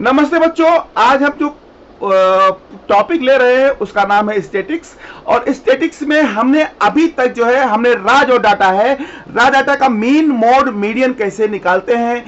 नमस्ते बच्चों, आज हम जो टॉपिक ले रहे हैं उसका नाम है स्टैटिक्स। और स्टैटिक्स में हमने अभी तक जो है हमने जो डाटा है, डाटा का मीन मोड मीडियन कैसे निकालते हैं,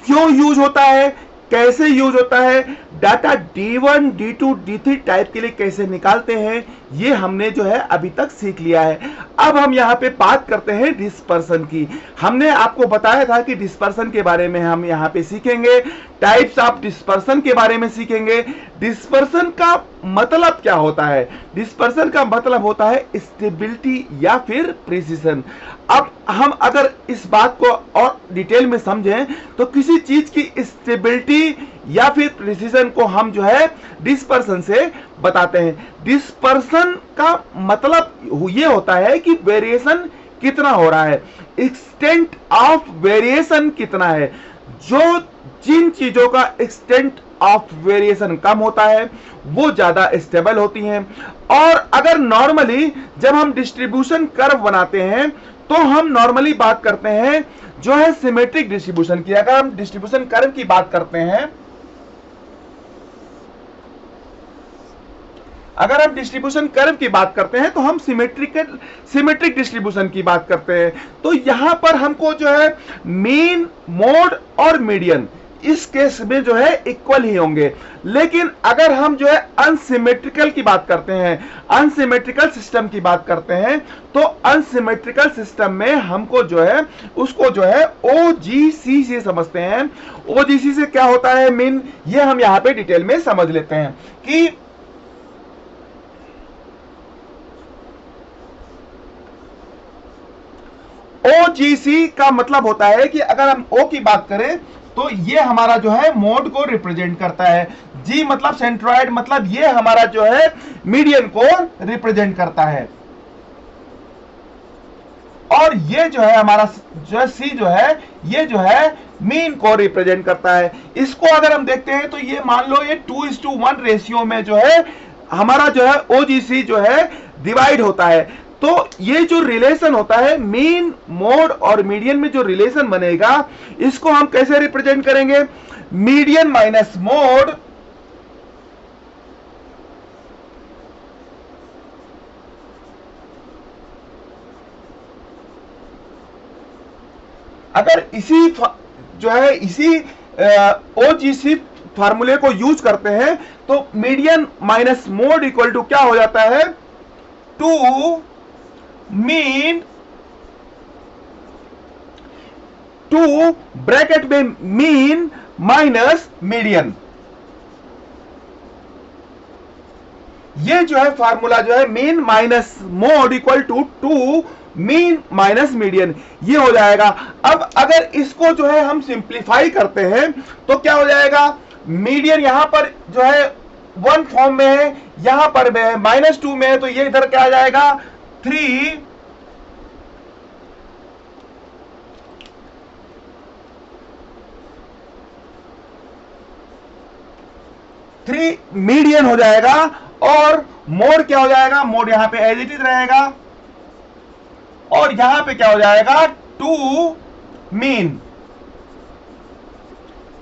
क्यों यूज होता है, कैसे यूज होता है, data D1 D2 D3 type के लिए कैसे निकालते हैं, ये हमने जो है अभी तक सीख लिया है। अब हम यहाँ पे बात करते हैं डिस्पर्सन की। हमने आपको बताया था कि डिस्पर्सन के बारे में हम यहाँ पे सीखेंगे, टाइप्स ऑफ डिस्पर्सन के बारे में सीखेंगे। डिस्पर्सन का मतलब क्या होता है? डिस्पर्सन का मतलब होता है स्टेबिलिटी या फिर प्रिसिशन। अब हम अगर इस बात को और डिटेल में समझें तो किसी चीज की स्टेबिलिटी या फिर प्रिसिशन को हम जो है डिस्पर्सन से बताते हैं। डिस्पर्सन का मतलब ये होता है कि वेरिएशन कितना हो रहा है, एक्सटेंट ऑफ वेरिएशन कितना है। जिन चीजों का एक्सटेंट ऑफ वेरिएशन कम होता है वो ज्यादा स्टेबल होती हैं। और अगर नॉर्मली जब हम डिस्ट्रीब्यूशन कर्व बनाते हैं तो हम नॉर्मली बात करते हैं जो है सिमेट्रिक डिस्ट्रीब्यूशन की। अगर हम डिस्ट्रीब्यूशन कर्व की बात करते हैं, अगर हम डिस्ट्रीब्यूशन कर्व की बात करते हैं तो हम सिमेट्रिक डिस्ट्रीब्यूशन की बात करते हैं। तो यहां पर हमको जो है मीन, मोड और मीडियन इस केस में जो है इक्वल ही होंगे। लेकिन अगर हम जो है अनसिमेट्रिकल की बात करते हैं, अनसिमेट्रिकल सिस्टम की बात करते हैं, तो अनसिमेट्रिकल सिस्टम में हमको जो है उसको जो है OGC से समझते हैं। OGC से क्या होता है मीन, ये हम यहां पे डिटेल में समझ लेते हैं कि OGC का मतलब होता है कि अगर हम O की बात करें तो ये हमारा जो है मोड को रिप्रेजेंट करता है, G मतलब सेंट्रॉइड, मतलब ये हमारा जो है मीडियन को रिप्रेजेंट करता है, और ये जो है हमारा जो है C जो है ये जो है मीन को रिप्रेजेंट करता है। इसको अगर हम देखते हैं तो ये मान लो ये 2:1 रेशियो में जो है हमारा जो है OGC जो है डिवाइड होता है। तो ये जो रिलेशन होता है मीन, मोड और मीडियन में जो रिलेशन बनेगा इसको हम कैसे रिप्रेजेंट करेंगे? मीडियन माइनस मोड अगर इसी जो है इसी OGC फार्मूले को यूज करते हैं तो median minus mode equal to क्या हो जाता है? 2 मीन 2 ब्रैकेट में मीन माइनस मीडियन। ये जो है फार्मूला जो है mean minus mode equal to 2 mean minus median, ये हो जाएगा। अब अगर इसको जो है हम सिंप्लीफाई करते हैं तो क्या हो जाएगा? मीडियन यहां पर जो है 1 फॉर्म में है, यहां पर में है -2 में है, तो ये इधर क्या आ जाएगा? 3 मीडियन हो जाएगा। और मोड क्या हो जाएगा? मोड यहां पे एज इट इज रहेगा, और यहां पे क्या हो जाएगा? 2 मीन।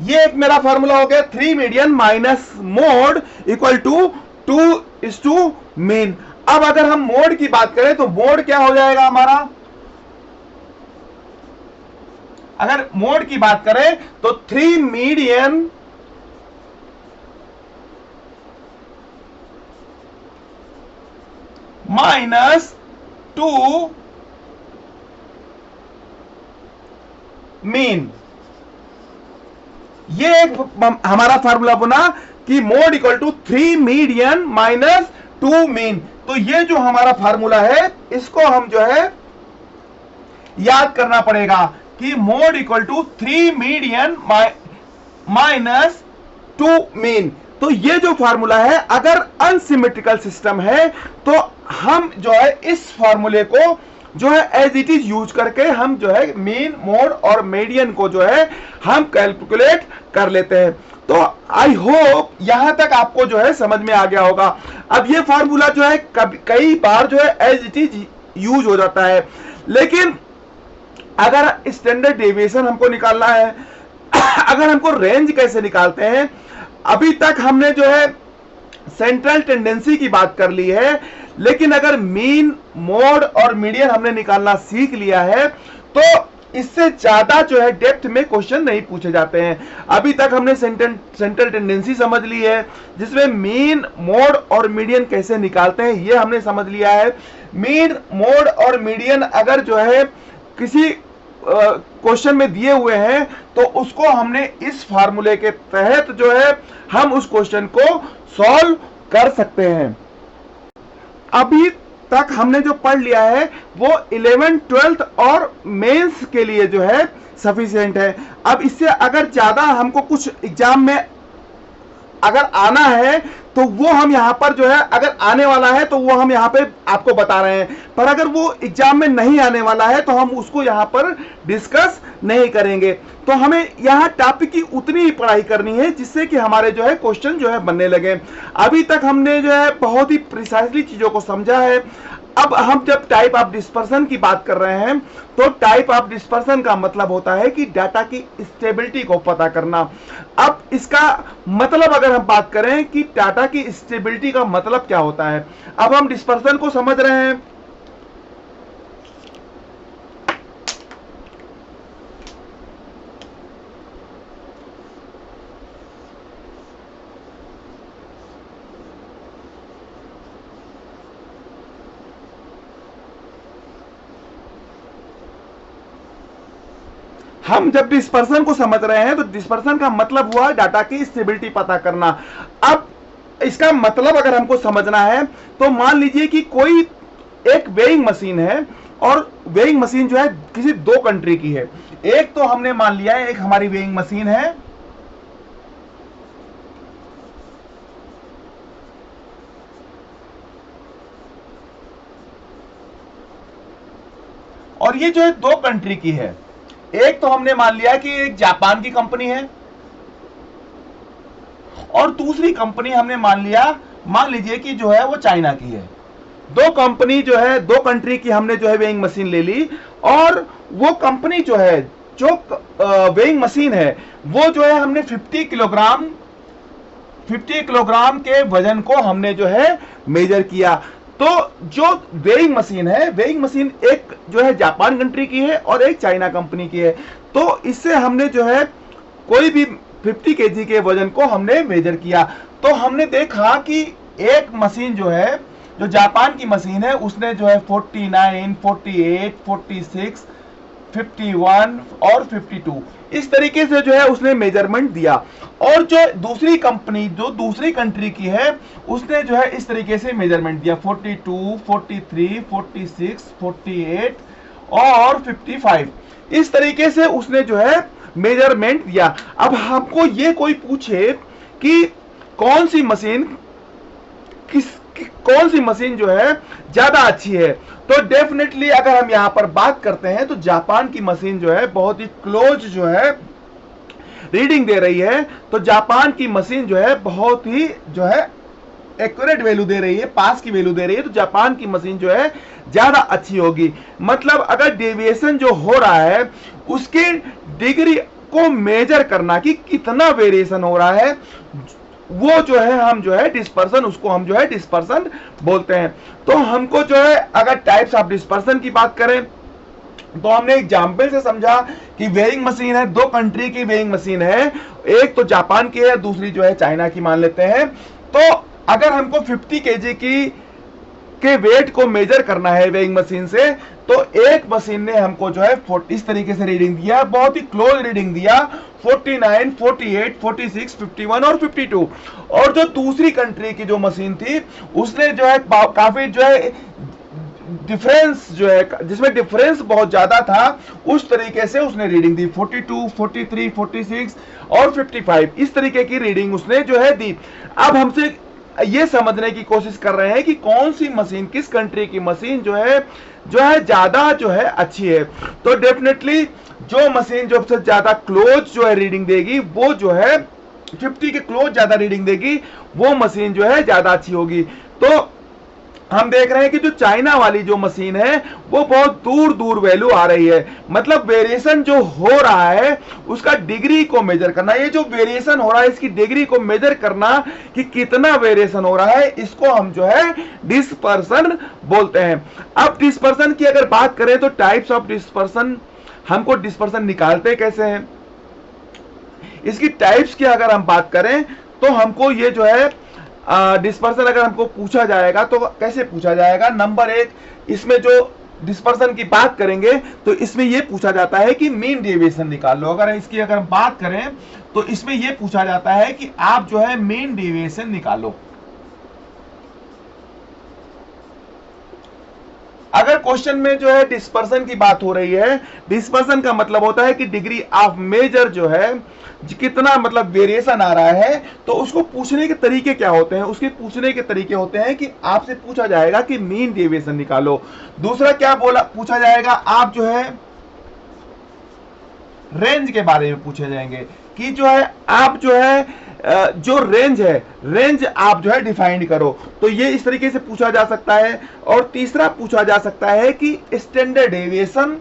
ये एक मेरा फॉर्मूला हो गया 3 median minus mode equal to 2:2 mean. अब अगर हम मोड की बात करें तो मोड क्या हो जाएगा हमारा? अगर मोड की बात करें तो 3 मीडियन माइनस 2 मीन। ये एक हमारा फार्मूला बना कि mode equal to 3 median minus 2 mean. तो ये जो हमारा फार्मूला है इसको हम जो है याद करना पड़ेगा कि mode equal to 3 median minus 2 mean. तो ये जो फार्मूला है, अगर अनसिमेट्रिकल सिस्टम है तो हम जो है इस फार्मूले को जो है एज इट इज यूज करके हम जो है मीन, मोड और मीडियन को जो है हम कैलकुलेट कर लेते हैं। तो आई होप यहां तक आपको जो है समझ में आ गया होगा। अब ये फार्मूला जो है कई बार जो है एज इट इज यूज हो जाता है, लेकिन अगर स्टैंडर्ड डेविएशन हमको निकालना है, अगर हमको रेंज कैसे निकालते हैं, अभी तक हमने जो है सेंट्रल टेंडेंसी की बात कर ली है, लेकिन अगर मीन, मोड और मीडियन हमने निकालना सीख लिया है तो इससे ज्यादा जो है डेप्थ में क्वेश्चन नहीं पूछे जाते हैं। अभी तक हमने सेंट्रल टेंडेंसी समझ ली है, जिसमें मीन, मोड और मीडियन कैसे निकालते हैं ये हमने समझ लिया है। मीन, मोड और मीडियन अगर जो है किसी क्वेश्चन में दिए हुए हैं तो उसको हमने इस फार्मूले के तहत जो है हम उस क्वेश्चन को सॉल्व कर सकते हैं। अभी तक हमने जो पढ़ लिया है वो 11th 12th और मेंस के लिए जो है सफिशिएंट है। अब इससे अगर ज्यादा हमको कुछ एग्जाम में अगर आना है तो वो हम यहाँ पर जो है, अगर आने वाला है तो वो हम यहाँ पे आपको बता रहे हैं, पर अगर वो एग्जाम में नहीं आने वाला है तो हम उसको यहाँ पर डिस्कस नहीं करेंगे। तो हमें यहाँ टॉपिक की उतनी ही पढ़ाई करनी है जिससे कि हमारे जो है क्वेश्चन जो है बनने लगे। अभी तक हमने जो है बहुत ही प्रिसाइसली चीजों को समझा है। अब हम जब टाइप ऑफ डिस्पर्सन की बात कर रहे हैं तो टाइप ऑफ डिस्पर्सन का मतलब होता है कि डाटा की स्टेबिलिटी को पता करना। अब इसका मतलब अगर हम बात करें कि डाटा की स्टेबिलिटी का मतलब क्या होता है, अब हम डिस्पर्सन को समझ रहे हैं। हम जब डिस्पर्सन को समझ रहे हैं तो डिस्पर्सन का मतलब हुआ डाटा की स्टेबिलिटी पता करना। अब इसका मतलब अगर हमको समझना है तो मान लीजिए कि कोई एक वेइंग मशीन है और वेइंग मशीन जो है किसी दो कंट्री की है। एक तो हमने मान लिया है एक हमारी वेइंग मशीन है और ये जो है दो कंट्री की है। एक तो हमने मान लिया कि एक जापान की कंपनी है और दूसरी कंपनी हमने मान लीजिए कि जो है वो चाइना की है। दो कंपनी जो है, दो कंट्री की हमने जो है वेइंग मशीन ले ली और वो कंपनी जो है, जो वेइंग मशीन है वो जो है हमने 50 किलोग्राम के वजन को हमने जो है मेजर किया। तो जो वेइंग मशीन है, वेइंग मशीन एक जो है जापान कंट्री की है और एक चाइना कंपनी की है। तो इससे हमने जो है कोई भी 50 केजी के वजन को हमने मेजर किया। तो हमने देखा कि एक मशीन जो है, जो जापान की मशीन है, उसने जो है 49, 48, 46, 51 और 52 इस तरीके से जो है उसने मेजरमेंट दिया। और जो दूसरी कंपनी, जो दूसरी कंट्री की है, उसने जो है इस तरीके से मेजरमेंट दिया 42, 43, 46, 48 और 55 इस तरीके से उसने जो है मेजरमेंट दिया। अब हमको ये कोई पूछे कि कौन सी मशीन जो है ज्यादा अच्छी है, तो डेफिनेटली अगर हम यहां पर बात करते हैं तो जापान की मशीन जो है बहुत ही क्लोज जो है रीडिंग दे रही है। तो जापान की मशीन जो है बहुत ही जो है एक्यूरेट वैल्यू दे रही है, पास की वैल्यू दे रही है। तो जापान की मशीन जो है ज्यादा अच्छी होगी। मतलब अगर डेविएशन जो हो रहा है उसके डिग्री को मेजर करना कि कितना वेरिएशन हो रहा है, वो जो है हम जो है डिस्पर्सन, उसको हम जो है डिस्पर्सन बोलते हैं। तो हमको जो है अगर टाइप्स ऑफ डिस्पर्सन की बात करें तो हमने एग्जाम्पल से समझा कि वेइंग मशीन है, दो कंट्री की वेइंग मशीन है, एक तो जापान की है, दूसरी जो है चाइना की मान लेते हैं। तो अगर हमको 50 केजी के वेट को मेजर करना है वेइंग मशीन से, तो एक मशीन ने हमको जो है इस तरीके से रीडिंग दिया, बहुत ही क्लोज रीडिंग दिया 49, 48, 46, 51 और 52। और जो दूसरी कंट्री की जो मशीन थी उसने जो है काफी जो है डिफरेंस जो है, जिसमें डिफरेंस बहुत ज्यादा था, उस तरीके से उसने रीडिंग दी 42, 43, 46 और 55 इस तरीके की रीडिंग उसने जो है दी। अब हमसे ये समझने की कोशिश कर रहे हैं कि कौन सी मशीन, किस कंट्री की मशीन जो है ज्यादा जो है अच्छी है। तो डेफिनेटली जो मशीन जो सबसे ज्यादा क्लोज जो है रीडिंग देगी, वो जो है 50 के क्लोज ज्यादा रीडिंग देगी, वो मशीन जो है ज्यादा अच्छी होगी। तो हम देख रहे हैं कि जो चाइना वाली जो मशीन है वो बहुत दूर दूर वैल्यू आ रही है, मतलब वेरिएशन जो हो रहा है उसका डिग्री को मेजर करना, ये जो वेरिएशन हो रहा है इसकी डिग्री को मेजर करना कि कितना वेरिएशन हो रहा है, इसको हम जो है डिस्पर्सन बोलते हैं। अब डिस्पर्सन की अगर बात करें तो टाइप्स ऑफ डिस्पर्सन, हमको डिस्पर्सन निकालते कैसे हैं, इसकी टाइप्स की अगर हम बात करें तो हमको ये जो है डिस्पर्सन अगर हमको पूछा जाएगा तो कैसे पूछा जाएगा। नंबर एक, इसमें जो डिस्पर्सन की बात करेंगे तो इसमें यह पूछा जाता है कि मीन डेविएशन निकाल लो। अगर इसकी अगर हम बात करें तो इसमें यह पूछा जाता है कि आप जो है मीन डेविएशन निकालो। अगर क्वेश्चन में जो है डिस्पर्सन की बात हो रही है, डिस्पर्सन का मतलब होता है कि डिग्री ऑफ मेजर जो है कितना मतलब वेरिएशन आ रहा है, तो उसको पूछने के तरीके क्या होते हैं, उसके पूछने के तरीके होते हैं कि आपसे पूछा जाएगा कि मीन डेविएशन निकालो। दूसरा क्या बोला पूछा जाएगा, आप जो है रेंज के बारे में पूछे जाएंगे कि जो है आप जो है जो रेंज है, रेंज आप जो है डिफाइन करो, तो ये इस तरीके से पूछा जा सकता है। और तीसरा पूछा जा सकता है कि स्टैंडर्ड डेविएशन,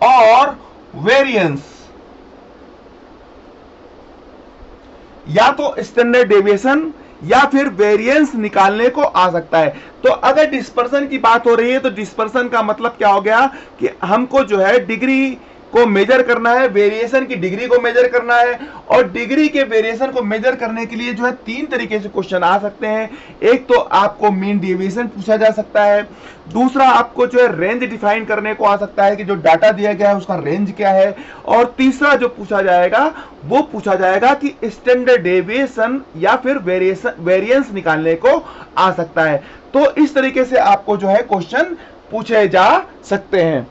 और वेरिएंस, या तो स्टैंडर्ड डेविएशन या फिर वेरिएंस निकालने को आ सकता है। तो अगर डिस्पर्सन की बात हो रही है तो डिस्पर्सन का मतलब क्या हो गया कि हमको जो है डिग्री को मेजर करना है, वेरिएशन की डिग्री को मेजर करना है, और डिग्री के वेरिएशन को मेजर करने के लिए जो है तीन तरीके से क्वेश्चन आ सकते हैं। एक तो आपको मीन डेविएशन पूछा जा सकता है, दूसरा आपको जो है रेंज डिफाइन करने को आ सकता है कि जो डाटा दिया गया है उसका रेंज क्या है, और तीसरा जो पूछा जाएगा वो पूछा जाएगा कि स्टैंडर्ड डेविएशन या फिर वेरिएंस निकालने को आ सकता है। तो इस तरीके से आपको जो है क्वेश्चन पूछे जा सकते हैं।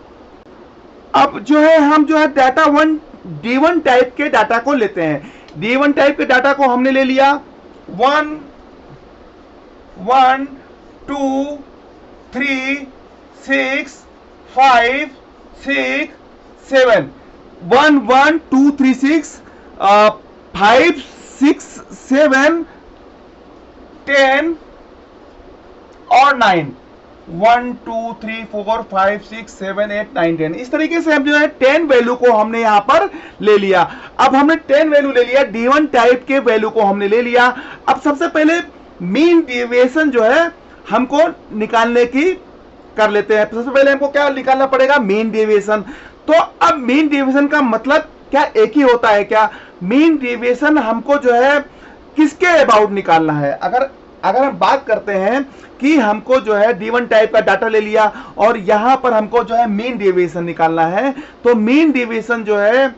अब जो है हम जो है डाटा D1 टाइप के डाटा को लेते हैं। D1 टाइप के डाटा को हमने ले लिया 1 1 2 3 6 5 6 7 1 1 2 3 6 5 6 7 10 और 9, 1 2 3 4 5 6 7 8 9 10, इस तरीके से हम जो है 10 वैल्यू को हमने यहां पर ले लिया। अब हमने 10 वैल्यू ले लिया, D1 टाइप के वैल्यू को हमने ले लिया। अब सबसे पहले मीन डेविएशन जो है हमको निकालने की कर लेते हैं। सबसे पहले हमको क्या निकालना पड़ेगा, मीन डेविएशन। तो अब मीन डेविएशन का मतलब क्या एक ही होता है क्या? मीन डेविएशन हमको जो है किसके अबाउट निकालना है। अगर हम बात करते हैं कि हमको जो है D1 टाइप का डाटा ले लिया और यहां पर हमको जो है मीन डेविएशन निकालना है, तो मीन डेविएशन जो है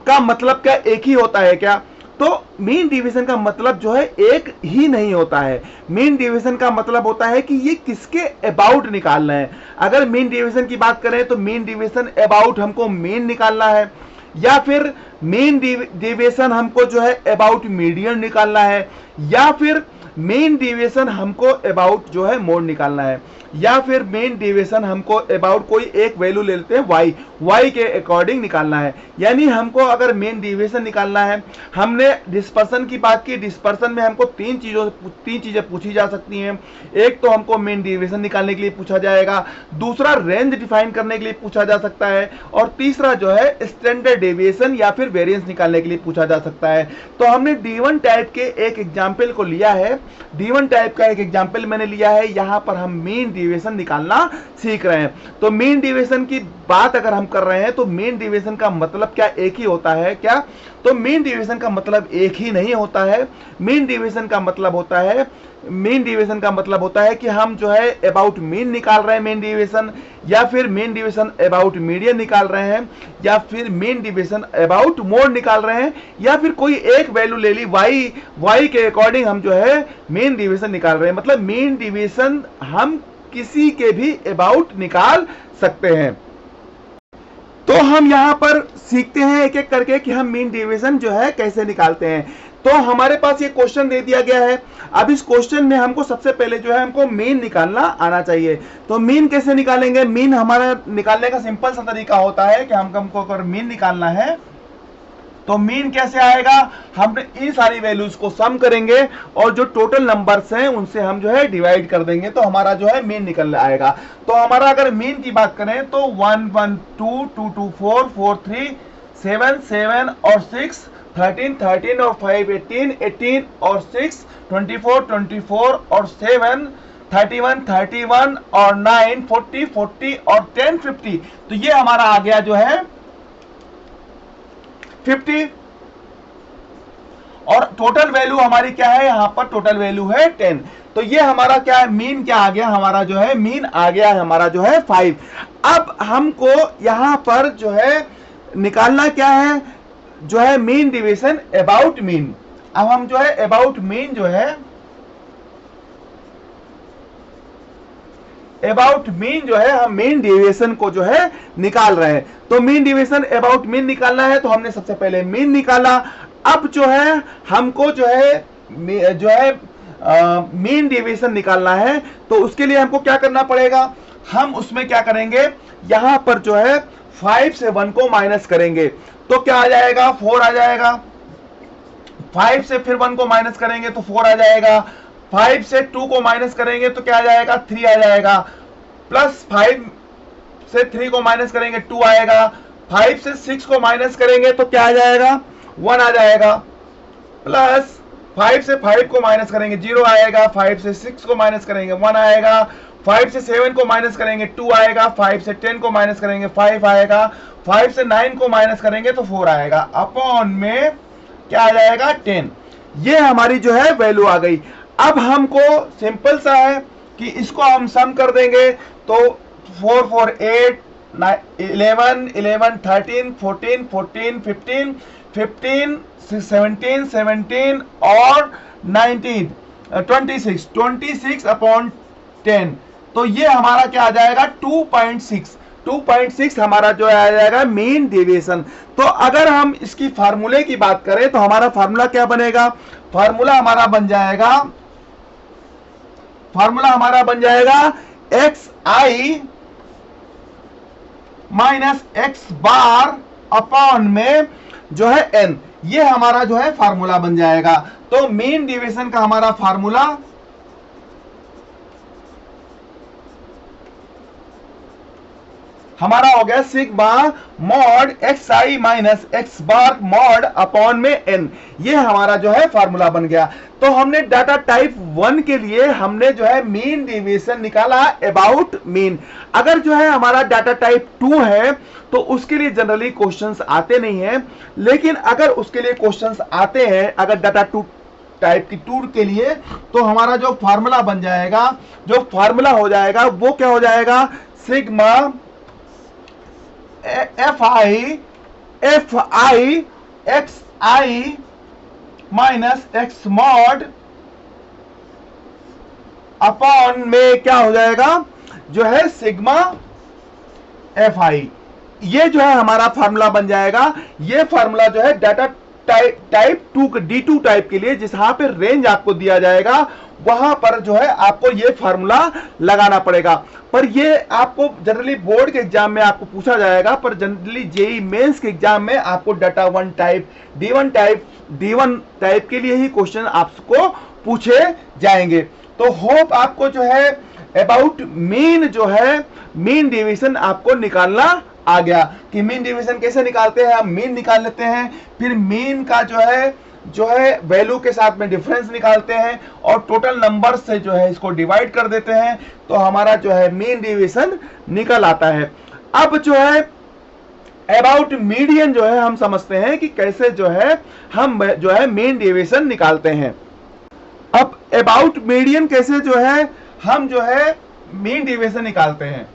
का मतलब क्या एक ही होता है क्या? तो मीन डेविएशन का मतलब जो है एक ही नहीं होता है। मीन डेविएशन का मतलब होता है कि ये किसके अबाउट निकालना है। अगर मीन डेविएशन की बात करें तो मीन डेविएशन अबाउट हमको मीन निकालना है, या फिर मीन डेविएशन हमको जो है अबाउट मीडियन निकालना है, या फिर मेन डेविएशन हमको अबाउट जो है मोड निकालना है, या फिर मेन डेविएशन हमको अबाउट कोई एक वैल्यू ले लेते हैं वाई के अकॉर्डिंग निकालना है। यानी हमको अगर मेन डेविएशन निकालना है, हमने डिस्पर्सन की बात की, डिस्पर्सन में हमको तीन चीजें पूछी जा सकती हैं। एक तो हमको मेन डेविएशन निकालने के लिए पूछा जाएगा, दूसरा रेंज डिफाइन करने के लिए पूछा जा सकता है, और तीसरा जो है स्टैंडर्ड डेविएशन या फिर वेरिएंस निकालने के लिए पूछा जा सकता है। तो हमने D1 टाइप के एक एग्जाम्पल को लिया है, D1 टाइप का एक एग्जाम्पल मैंने लिया है, यहां पर हम मीन डेविएशन निकालना सीख रहे हैं। तो मीन डेविएशन की बात अगर हम कर रहे हैं तो मीन डेविएशन का मतलब क्या एक ही होता है क्या? तो मीन डेविएशन का मतलब एक ही नहीं होता है। मीन डेविएशन का मतलब होता है कि हम जो है अबाउट मीन निकाल रहे हैं मीन डेविएशन, या फिर मीन डेविएशन अबाउट मीडियन निकाल रहे हैं, या फिर मीन डेविएशन अबाउट मोड निकाल रहे हैं, या फिर कोई एक वैल्यू ले ली वाई के अकॉर्डिंग हम जो है मीन डेविएशन निकाल रहे हैं। मतलब मीन डेविएशन हम किसी के भी अबाउट निकाल सकते हैं। तो हम यहां पर सीखते हैं एक एक करके कि हम मीन डेविएशन जो है कैसे निकालते हैं। तो हमारे पास ये क्वेश्चन दे दिया गया है। अब इस क्वेश्चन में हमको सबसे पहले जो है हमको मीन निकालना आना चाहिए। तो मीन कैसे निकालेंगे? मीन हमारा निकालने का सिंपल सा तरीका होता है कि हमको अगर मीन निकालना है तो मीन कैसे आएगा? हम इन सारी वैल्यूज को सम करेंगे और जो टोटल नंबर्स हैं उनसे हम जो है डिवाइड कर देंगे, तो हमारा जो है मीन निकल आएगा। तो हमारा अगर मीन की बात करें तो 1 1 2 2 2 4 4 3 7 7 और 6 13 13 और 5 18 18 और 6 24 24 और 7 31 31 और 9 40 40 और 10 50। तो ये हमारा आ गया जो है 50। और टोटल वैल्यू हमारी क्या है? यहां पर टोटल वैल्यू है 10। तो ये हमारा क्या है? मीन क्या आ गया? हमारा जो है मीन आ गया है हमारा जो है 5। अब हमको यहां पर जो है निकालना क्या है? जो है मीन डिवीजन अबाउट मीन। अब हम जो है अबाउट मीन जो है हम मीन डिवीजन को जो है निकाल रहे हैं। तो मीन डिवीजन अबाउट मीन निकालना है, तो हमने सबसे पहले मीन निकाला। अब जो है हमको जो है मीन डिवीजन निकालना है, तो उसके लिए हमको क्या करना पड़ेगा? हम उसमें क्या करेंगे? यहां पर जो है 5 से 1 को माइनस करेंगे, तो क्या आ जाएगा? 4 आ जाएगा। 5 से फिर 1 को माइनस करेंगे तो 4 आ जाएगा। 5 से 2 को माइनस करेंगे तो क्या आ जाएगा? 3 आ जाएगा। प्लस 5 से 3 को माइनस करेंगे 2 आएगा। 5 से 6 को माइनस करेंगे तो क्या आ जाएगा? 1 आ जाएगा। प्लस 5 से 5 को माइनस करेंगे 0 आएगा। 5 से 6 को माइनस करेंगे 1 आएगा। 5 से 7 को माइनस करेंगे 2 आएगा। 5 से 10 को माइनस करेंगे 5 आएगा। 5 से 9 को माइनस करेंगे तो 4 आएगा। अपॉन में क्या आ जाएगा? 10। ये हमारी जो है वैल्यू आ गई। अब हमको सिंपल सा है कि इसको हम सम कर देंगे, तो 4 4 8 11 11 13 14 14 15 15 17 17 और 19 26 26 अपॉन 10। तो ये हमारा क्या आ जाएगा? 2.6 हमारा जो आ जाएगा मीन डेविएशन। तो अगर हम इसकी फार्मूले की बात करें तो हमारा फार्मूला क्या बनेगा? फार्मूला हमारा बन जाएगा x i minus x bar upon में जो है एन। ये हमारा जो है फार्मूला बन जाएगा। तो मीन डेविएशन का हमारा फार्मूला हमारा हो गया sigma mod x i minus x bar mod upon में एन। ये हमारा जो है फार्मूला बन गया। तो हमने डाटा टाइप 1 के लिए हमने जो है मीन डेविएशन निकाला अबाउट मीन। अगर जो है हमारा डाटा टाइप 2 है तो उसके लिए जनरली क्वेश्चंस आते नहीं हैं, लेकिन अगर उसके लिए क्वेश्चंस आते हैं अगर डाटा 2 टाइप की 2 के लिए, तो हमारा जो फार्मूला बन जाएगा, जो फार्मूला हो जाएगा वो क्या हो जाएगा? Sigma F I x i minus x mod upon में क्या हो जाएगा? जो है सिग्मा एफ आई। ये जो है हमारा फार्मूला बन जाएगा। ये फार्मूला जो है डाटा टाइप 2 D2 टाइप के लिए जहां पे रेंज आपको दिया जाएगा वहां पर जो है आपको ये फार्मूला लगाना पड़ेगा। पर ये आपको जनरली बोर्ड के एग्जाम में आपको पूछा जाएगा, पर जनरली जेई मेंस के एग्जाम में आपको डाटा 1 टाइप D1 टाइप के लिए ही क्वेश्चन आपको पूछे जाएंगे। तो होप आपको जो है अबाउट मीन जो है मीन डेविएशन आपको निकालना आ गया कि मीन डेविएशन कैसे निकालते हैं। हम मीन निकाल लेते हैं, फिर मीन का जो है वैल्यू के साथ में डिफरेंस निकालते हैं और टोटल नंबर से जो है इसको डिवाइड कर देते हैं, तो हमारा जो है मीन डेविएशन निकल आता है। अब जो है अबाउट मीडियन जो है हम समझते हैं कि कैसे जो है हम जो है मीन डेविएशन निकालते हैं। अब अबाउट मीडियन कैसे जो है हम जो है मीन डेविएशन निकालते हैं।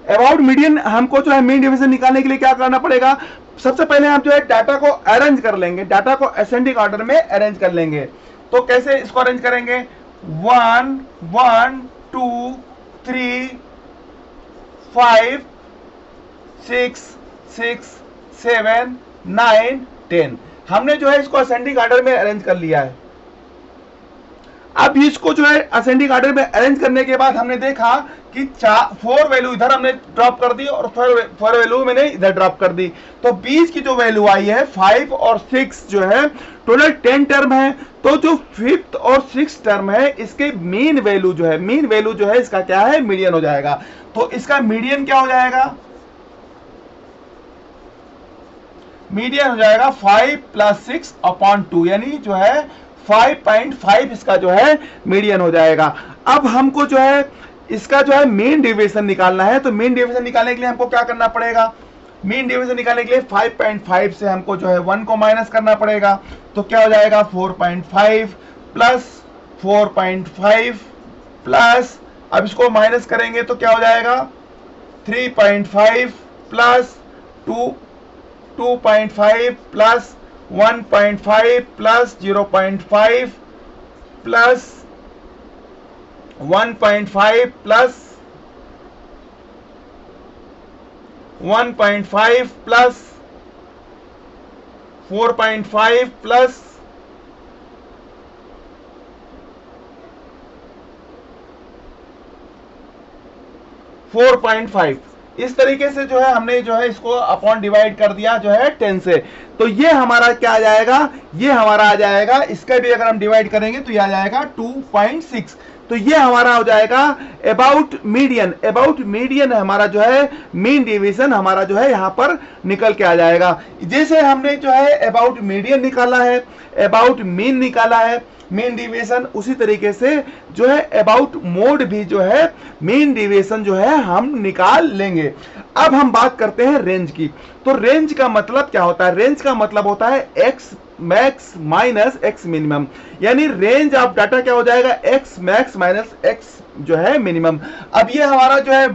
अबाउट मीडियन हमको जो है मीन डेविएशन निकालने के लिए क्या करना पड़ेगा? सबसे पहले हम जो है डाटा को अरेंज कर लेंगे, डाटा को असेंडिंग ऑर्डर में अरेंज कर लेंगे। तो कैसे इसको अरेंज करेंगे? 1 1 2 3 5 6 6 7 9 10। हमने जो है इसको असेंडिंग ऑर्डर में अरेंज कर लिया है। अब इसको जो है असेंडिंग ऑर्डर में अरेंज करने के बाद हमने देखा कि 4 वैल्यू इधर हमने ड्रॉप कर दी और 4 वैल्यू मैंने इधर ड्रॉप कर दी, तो 20 की जो वैल्यू आई है 5 और 6 जो है टोटल 10 टर्म है। तो जो 5th और 6th टर्म है इसके मीन वैल्यू जो है इसका क्या है, मीडियन हो जाएगा। तो इसका मीडियन क्या हो जाएगा, मीडियन हो जाएगा 5 + 6/2, यानी जो है 5.5 इसका जो है मीडियन हो जाएगा। अब हमको जो है इसका जो है मीन डेविएशन निकालना है, तो मीन डेविएशन निकालने के लिए हमको क्या करना पड़ेगा, मीन डेविएशन निकालने के लिए 5.5 से हमको जो है 1 को माइनस करना पड़ेगा। तो क्या हो जाएगा 4.5 प्लस 4.5 प्लस, अब इसको माइनस करेंगे तो क्या हो जाएगा 3.5 plus 2.5 plus 1.5 plus 0.5 plus 1.5 plus 1.5 plus 4.5 plus 4.5। इस तरीके से जो है हमने जो है इसको अपॉन डिवाइड कर दिया जो है 10 से। तो ये हमारा क्या आ जाएगा, ये हमारा आ जाएगा, इसका भी अगर हम डिवाइड करेंगे तो ये आ जाएगा 2.6। तो ये हमारा हो जाएगा अबाउट मीडियन हमारा जो है मीन डिवीजन हमारा जो है यहाँ पर निकल के आ जाएगा। जैसे हमने जो है अबाउट मीडियन निकाला है, अबाउट मीन निकाला है, मीन डिवीजन, उसी तरीके से जो है अबाउट मोड भी जो है मीन डिवीजन जो है हम निकाल लेंगे। अब हम बात करते हैं रेंज की। तो रेंज का मतलब क्या होता है, रेंज का मतलब होता है x max minus x minimum, यानी रेंज ऑफ डाटा क्या हो जाएगा एक्स मैक्स माइनस एक्स जो है मिनिमम। अब ये हमारा जो है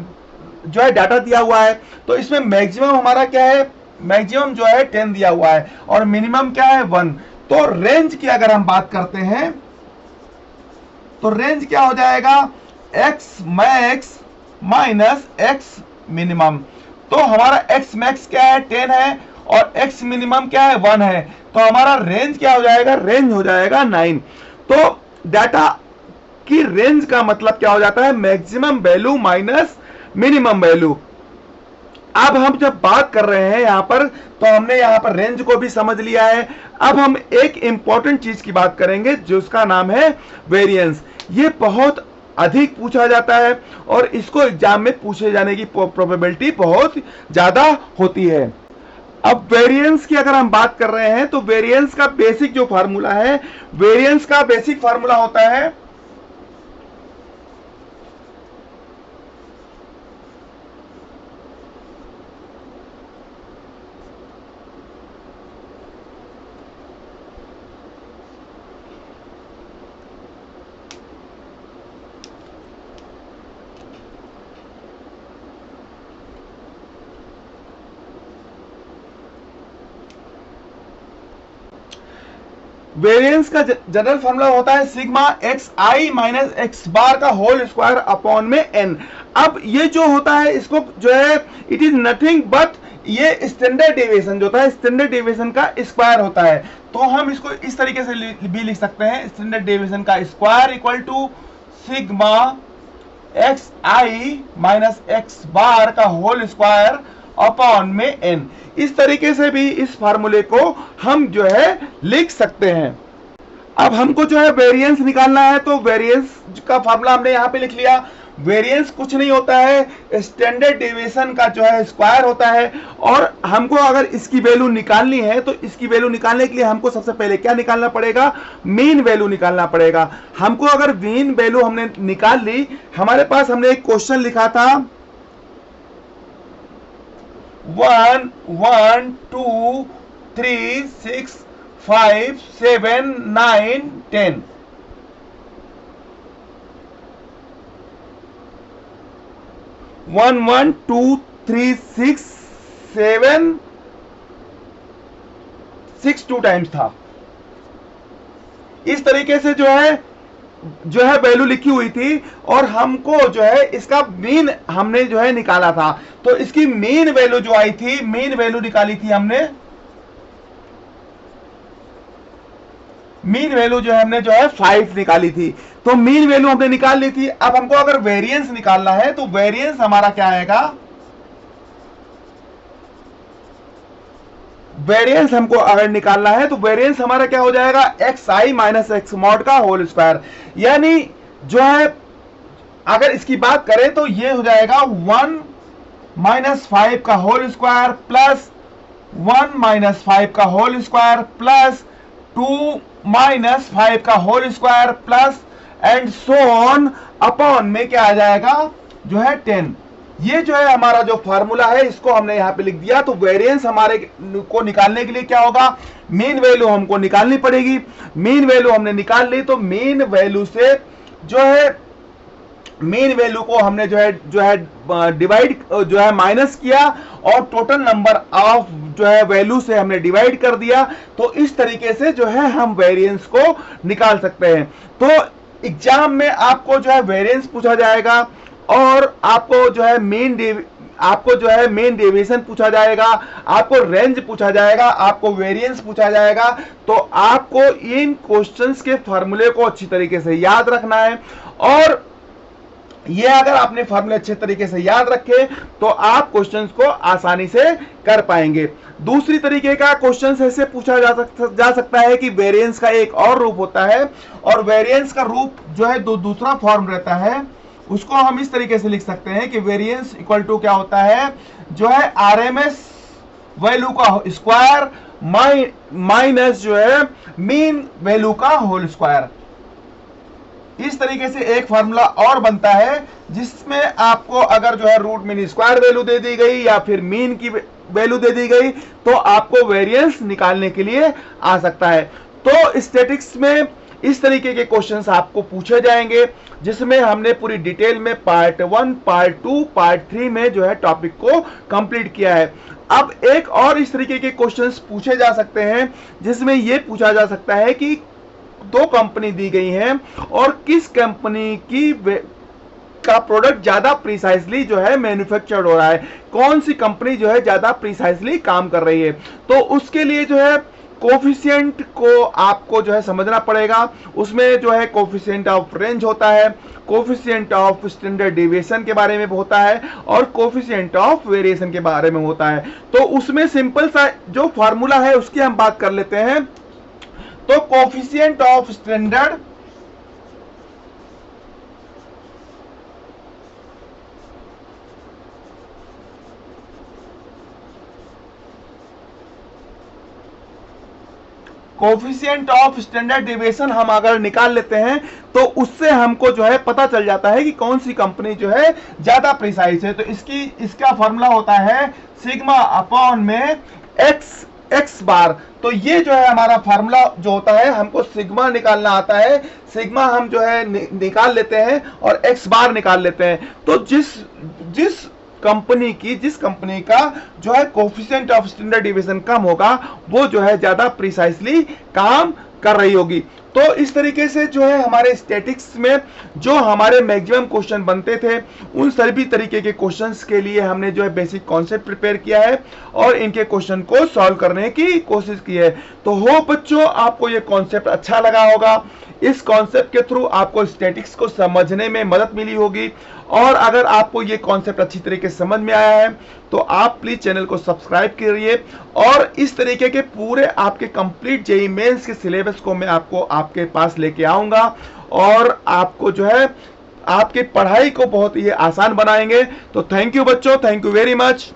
डाटा दिया हुआ है, तो इसमें मैक्सिमम हमारा क्या है, मैक्सिमम जो है 10 दिया हुआ है और मिनिमम क्या है 1। तो रेंज की अगर हम बात करते हैं तो रेंज क्या हो जाएगा x max minus x minimum. तो हमारा एक्स मैक्स क्या है 10 है और एक्स मिनिमम क्या है 1 है, तो हमारा रेंज क्या हो जाएगा, रेंज हो जाएगा 9। तो डाटा की रेंज का मतलब क्या हो जाता है, maximum value minus minimum value. अब हम जब बात कर रहे हैं यहां पर, तो हमने यहां पर रेंज को भी समझ लिया है। अब हम एक इंपॉर्टेंट चीज की बात करेंगे जिसका नाम है वेरिएंस। ये बहुत अधिक पूछा जाता है और इसको एग्जाम में पूछे जाने की प्रोबेबिलिटी बहुत ज्यादा होती है। अब वेरिएंस की अगर हम बात कर रहे हैं तो वेरिएंस का बेसिक जो फार्मूला है, वेरिएंस का बेसिक फार्मूला होता है वेरिएंस का जनरल फॉर्मूला होता है sigma x i minus x bar का होल स्क्वायर अपॉन में एन। अब ये जो होता है इसको जो है इट इज नथिंग बट ये स्टैंडर्ड डेविएशन जो होता है स्टैंडर्ड डेविएशन का स्क्वायर होता है। तो हम इसको इस तरीके से भी लिख सकते हैं, स्टैंडर्ड डेविएशन का square equal to sigma x i minus x bar का होल स्क्वायर अपॉन में एन। इस तरीके से भी इस फार्मूले को हम जो है लिख सकते हैं। अब हमको जो है वेरिएंस निकालना है, तो वेरिएंस का फार्मूला हमने यहां पे लिख लिया। वेरिएंस कुछ नहीं होता है, स्टैंडर्ड डेविएशन का जो है स्क्वायर होता है। और हमको अगर इसकी वैल्यू निकालनी है तो इसकी वैल्यू निकालने के लिए हमको सबसे पहले क्या निकालना पड़ेगा, मीन वैल्यू निकालना पड़ेगा। हमको अगर मीन वैल्यू हमने निकाल ली, हमारे पास हमने एक क्वेश्चन लिखा था 1 1 2 3 6 5 7 9 10। 1 1 2 3 6 7 6 2 टाइम्स था। इस तरीके से जो है जो है वैल्यू लिखी हुई थी और हमको जो है इसका मीन हमने जो है निकाला था। तो इसकी मीन वैल्यू जो आई थी, मीन वैल्यू निकाली थी हमने, मीन वैल्यू जो है हमने जो है 5 निकाली थी। तो मीन वैल्यू हमने निकाल ली थी। अब हमको अगर वेरिएंस निकालना है तो वेरिएंस हमारा क्या आएगा, वेरिएंस हमको अगर निकालना है तो वेरिएंस हमारा क्या हो जाएगा, x i minus x mod का होल स्क्वायर। यानी जो है अगर इसकी बात करें तो ये हो जाएगा 1 माइनस 5 का होल स्क्वायर प्लस 1 माइनस 5 का होल स्क्वायर प्लस 2 माइनस 5 का whole square plus and so on upon में क्या आ जाएगा जो है 10। ये जो है हमारा जो फार्मूला है इसको हमने यहां पे लिख दिया। तो वेरिएंस हमारे को निकालने के लिए क्या होगा, मीन वैल्यू हमको निकालनी पड़ेगी। मीन वैल्यू हमने निकाल ली तो मीन वैल्यू से जो है मीन वैल्यू को हमने जो है डिवाइड जो है माइनस किया और टोटल नंबर ऑफ जो है वैल्यू से हमने डिवाइड कर दिया। तो इस तरीके से जो है हम वेरिएंस को निकाल सकते हैं। तो एग्जाम में आपको जो है वेरिएंस पूछा जाएगा और आपको जो है मेन डेविएशन पूछा जाएगा, आपको रेंज पूछा जाएगा, आपको वेरिएंस पूछा जाएगा। तो आपको इन क्वेश्चंस के फार्मूले को अच्छी तरीके से याद रखना है और ये अगर आपने फार्मूले अच्छे तरीके से याद रखे तो आप क्वेश्चंस को आसानी से कर पाएंगे। दूसरी तरीके का क्वेश्चंस ऐसे पूछा जा सकता है कि वेरिएंस का एक और रूप होता है और वेरिएंस का रूप जो है दूसरा फॉर्म रहता है, उसको हम इस तरीके से लिख सकते हैं कि वेरिएंस इक्वल टू क्या होता है, जो है आरएमएस वैल्यू का स्क्वायर माइनस जो है मीन वैल्यू का होल स्क्वायर। इस तरीके से एक फार्मूला और बनता है जिसमें आपको अगर जो है रूट मीन स्क्वायर वैल्यू दे दी गई या फिर मीन की वैल्यू दे दी गई तो आपको वेरिएंस निकालने के लिए आ सकता है। तो स्टैटिक्स में इस तरीके के क्वेश्चंस आपको पूछे जाएंगे जिसमें हमने पूरी डिटेल में पार्ट 1, पार्ट 2, पार्ट 3 में जो है टॉपिक को कंप्लीट किया है। अब एक और इस तरीके के क्वेश्चंस पूछे जा सकते हैं जिसमें यह पूछा जा सकता है कि दो कंपनी दी गई हैं और किस कंपनी की का प्रोडक्ट ज्यादा प्रिसाइजली जो है मैन्युफैक्चर्ड हो रहा है, कौन सी कंपनी जो है ज्यादा प्रिसाइजली काम कर रही है। तो उसके लिए जो है कोफिशिएंट को आपको जो है समझना पड़ेगा। उसमें जो है कोफिशिएंट ऑफ रेंज होता है, कोफिशिएंट ऑफ स्टैंडर्ड डेविएशन के बारे में होता है और कोफिशिएंट ऑफ वेरिएशन के बारे में होता है। तो उसमें सिंपल सा जो फार्मूला है उसकी हम बात कर लेते हैं। तो coefficient of standard coefficient of standard deviation हम अगर निकाल लेते हैं तो उससे हमको जो है पता चल जाता है कि कौन सी कंपनी जो है ज्यादा प्रिसाइज है। तो इसका फॉर्मूला होता है सिग्मा अपॉन में एक्स बार। तो ये जो है हमारा फार्मूला जो होता है, हमको सिग्मा निकालना आता है, सिग्मा हम जो है निकाल लेते हैं और एक्स बार निकाल लेते हैं। तो जिस कंपनी का जो है कोफिशिएंट ऑफ स्टैंडर्ड डेविएशन कम होगा वो जो है ज्यादा प्रिसाइजली काम कर रही होगी। तो इस तरीके से जो है हमारे स्टैटिक्स में जो हमारे मैक्सिमम क्वेश्चन बनते थे उन सभी तरीके के क्वेश्चंस के लिए हमने जो है बेसिक कॉन्सेप्ट प्रिपेयर किया है और इनके क्वेश्चन को सॉल्व करने की कोशिश की है। तो होप बच्चों आपको ये कॉन्सेप्ट अच्छा लगा होगा। इस कॉन्सेप्ट के थ्रू आपको स्टैटिक्स को समझने में मदद मिली होगी और अगर आपको ये कॉन्सेप्ट अच्छी तरीके से समझ में आया है तो आप प्लीज चैनल को सब्सक्राइब करिए और इस तरीके के पूरे आपके कंप्लीट जेईई मेंस के सिलेबस को मैं आपके पास लेके आऊंगा और आपको जो है आपकी पढ़ाई को बहुत ही आसान बनाएंगे। तो थैंक यू बच्चों, थैंक यू वेरी मच।